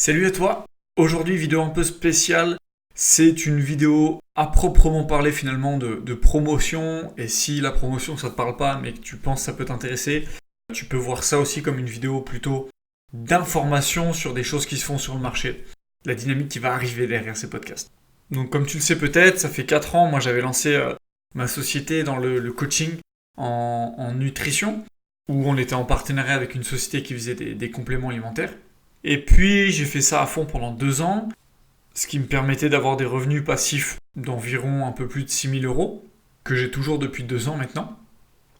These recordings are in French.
Salut à toi. Aujourd'hui, vidéo un peu spéciale. C'est une vidéo à proprement parler finalement de promotion. Et si la promotion ça te parle pas mais que tu penses que ça peut t'intéresser, tu peux voir ça aussi comme une vidéo plutôt d'information sur des choses qui se font sur le marché. La dynamique qui va arriver derrière ces podcasts. Donc comme tu le sais peut-être, ça fait 4 ans, moi j'avais lancé ma société dans le coaching en nutrition, où on était en partenariat avec une société qui faisait des compléments alimentaires. Et puis j'ai fait ça à fond pendant 2 ans, ce qui me permettait d'avoir des revenus passifs d'environ un peu plus de 6 000 euros, que j'ai toujours depuis 2 ans maintenant.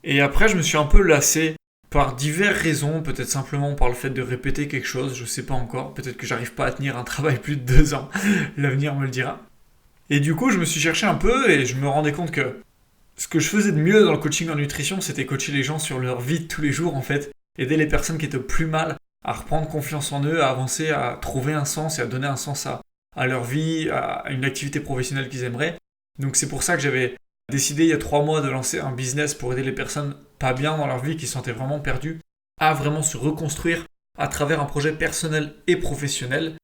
Et après je me suis un peu lassé par diverses raisons, peut-être simplement par le fait de répéter quelque chose, je sais pas encore, peut-être que j'arrive pas à tenir un travail plus de 2 ans, l'avenir me le dira. Et du coup je me suis cherché un peu et je me rendais compte que ce que je faisais de mieux dans le coaching en nutrition, c'était coacher les gens sur leur vie de tous les jours en fait, aider les personnes qui étaient au plus mal à reprendre confiance en eux, à avancer, à trouver un sens et à donner un sens à leur vie, à une activité professionnelle qu'ils aimeraient. Donc c'est pour ça que j'avais décidé il y a 3 mois de lancer un business pour aider les personnes pas bien dans leur vie, qui se sentaient vraiment perdues, à vraiment se reconstruire à travers un projet personnel et professionnel.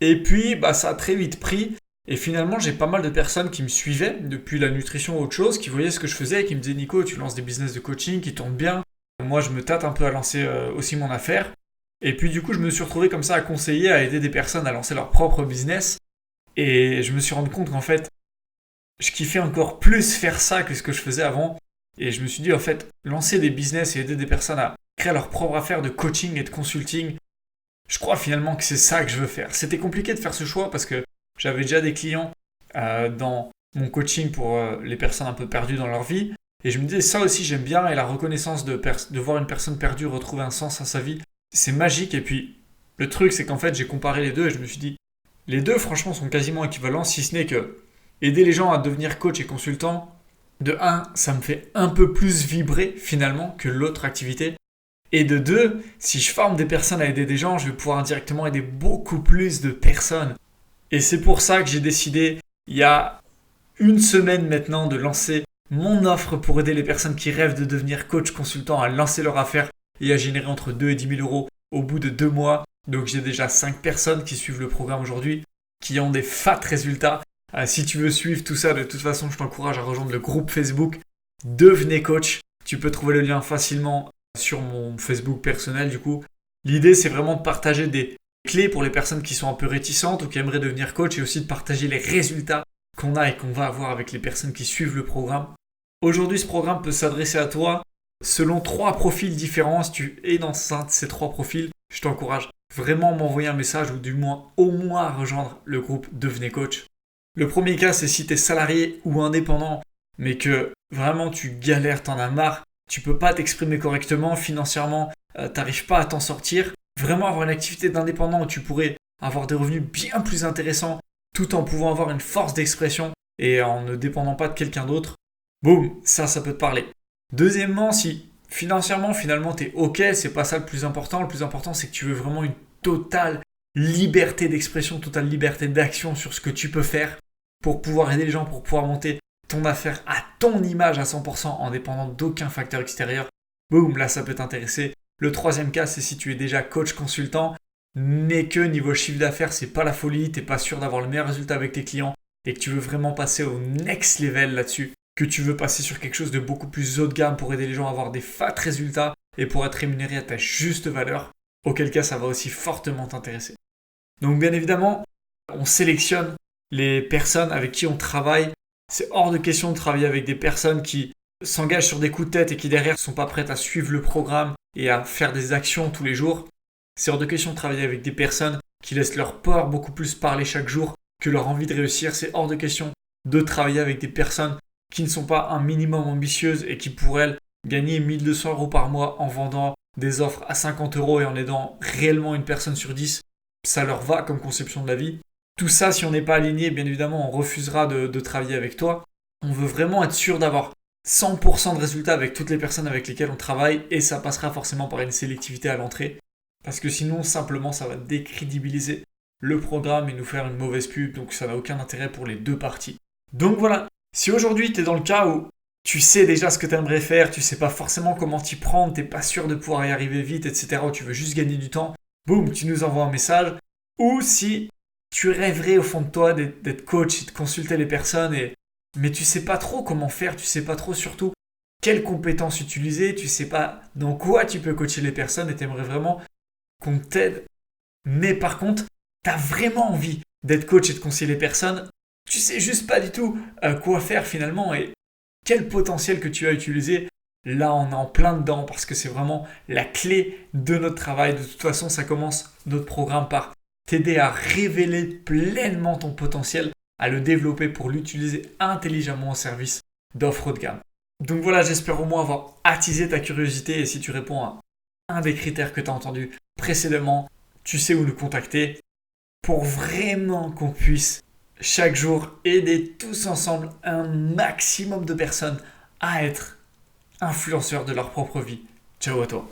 Et puis ça a très vite pris. Et finalement, j'ai pas mal de personnes qui me suivaient depuis la nutrition ou autre chose, qui voyaient ce que je faisais et qui me disaient Nico, tu lances des business de coaching qui tournent bien. Moi, je me tâte un peu à lancer aussi mon affaire. Et puis du coup, je me suis retrouvé comme ça à conseiller, à aider des personnes à lancer leur propre business. Et je me suis rendu compte qu'en fait, je kiffais encore plus faire ça que ce que je faisais avant. Et je me suis dit, en fait, lancer des business et aider des personnes à créer leur propre affaire de coaching et de consulting, je crois finalement que c'est ça que je veux faire. C'était compliqué de faire ce choix parce que j'avais déjà des clients dans mon coaching pour les personnes un peu perdues dans leur vie. Et je me disais, ça aussi j'aime bien, et la reconnaissance de voir une personne perdue retrouver un sens à sa vie, c'est magique. Et puis, le truc, c'est qu'en fait, j'ai comparé les deux et je me suis dit, les deux, franchement, sont quasiment équivalents, si ce n'est que aider les gens à devenir coach et consultant, de un, ça me fait un peu plus vibrer finalement que l'autre activité. Et de deux, si je forme des personnes à aider des gens, je vais pouvoir indirectement aider beaucoup plus de personnes. Et c'est pour ça que j'ai décidé, il y a une semaine maintenant, de lancer mon offre pour aider les personnes qui rêvent de devenir coach consultant à lancer leur affaire et à générer entre 2 et 10 000 euros au bout de 2 mois. Donc j'ai déjà 5 personnes qui suivent le programme aujourd'hui, qui ont des fat résultats. Si tu veux suivre tout ça, de toute façon, je t'encourage à rejoindre le groupe Facebook Devenez Coach. Tu peux trouver le lien facilement sur mon Facebook personnel du coup. L'idée, c'est vraiment de partager des clés pour les personnes qui sont un peu réticentes ou qui aimeraient devenir coach, et aussi de partager les résultats qu'on a et qu'on va avoir avec les personnes qui suivent le programme. Aujourd'hui, ce programme peut s'adresser à toi selon 3 profils différents. Si tu es dans un de ces 3 profils, je t'encourage vraiment à m'envoyer un message, ou du moins au moins à rejoindre le groupe Devenez Coach. Le premier cas, c'est si tu es salarié ou indépendant, mais que vraiment tu galères, t'en as marre, tu peux pas t'exprimer correctement, financièrement, t'arrives pas à t'en sortir. Vraiment avoir une activité d'indépendant où tu pourrais avoir des revenus bien plus intéressants tout en pouvant avoir une force d'expression et en ne dépendant pas de quelqu'un d'autre. Boum, ça peut te parler. Deuxièmement, si financièrement, finalement, t'es ok, c'est pas ça le plus important. Le plus important, c'est que tu veux vraiment une totale liberté d'expression, totale liberté d'action sur ce que tu peux faire pour pouvoir aider les gens, pour pouvoir monter ton affaire à ton image à 100% en dépendant d'aucun facteur extérieur. Boum, là, ça peut t'intéresser. Le troisième cas, c'est si tu es déjà coach consultant, mais que niveau chiffre d'affaires, c'est pas la folie, t'es pas sûr d'avoir le meilleur résultat avec tes clients et que tu veux vraiment passer au next level là-dessus, que tu veux passer sur quelque chose de beaucoup plus haut de gamme pour aider les gens à avoir des fat résultats et pour être rémunéré à ta juste valeur, auquel cas ça va aussi fortement t'intéresser. Donc bien évidemment, on sélectionne les personnes avec qui on travaille. C'est hors de question de travailler avec des personnes qui s'engagent sur des coups de tête et qui derrière ne sont pas prêtes à suivre le programme et à faire des actions tous les jours. C'est hors de question de travailler avec des personnes qui laissent leur peur beaucoup plus parler chaque jour que leur envie de réussir. C'est hors de question de travailler avec des personnes qui ne sont pas un minimum ambitieuses et qui pourraient gagner 1 200 euros par mois en vendant des offres à 50 euros et en aidant réellement une personne sur 10. Ça leur va comme conception de la vie. Tout ça, si on n'est pas aligné, bien évidemment, on refusera de travailler avec toi. On veut vraiment être sûr d'avoir 100% de résultats avec toutes les personnes avec lesquelles on travaille, et ça passera forcément par une sélectivité à l'entrée. Parce que sinon, simplement, ça va décrédibiliser le programme et nous faire une mauvaise pub, donc ça n'a aucun intérêt pour les deux parties. Donc voilà, si aujourd'hui tu es dans le cas où tu sais déjà ce que tu aimerais faire, tu sais pas forcément comment t'y prendre, t'es pas sûr de pouvoir y arriver vite, etc., ou tu veux juste gagner du temps, boum, tu nous envoies un message. ou si tu rêverais au fond de toi d'être coach et de consulter les personnes, mais tu sais pas trop comment faire, tu sais pas trop surtout quelles compétences utiliser, tu sais pas dans quoi tu peux coacher les personnes et tu aimerais vraiment qu'on t'aide. Mais par contre, tu as vraiment envie d'être coach et de conseiller les personnes, tu sais juste pas du tout quoi faire finalement et quel potentiel que tu as utilisé. Là, on est en plein dedans parce que c'est vraiment la clé de notre travail. De toute façon, ça commence notre programme par t'aider à révéler pleinement ton potentiel, à le développer pour l'utiliser intelligemment au service d'offres haut de gamme. Donc voilà, j'espère au moins avoir attisé ta curiosité et si tu réponds à un des critères que tu as entendu précédemment, tu sais où nous contacter pour vraiment qu'on puisse chaque jour aider tous ensemble un maximum de personnes à être influenceurs de leur propre vie. Ciao à toi.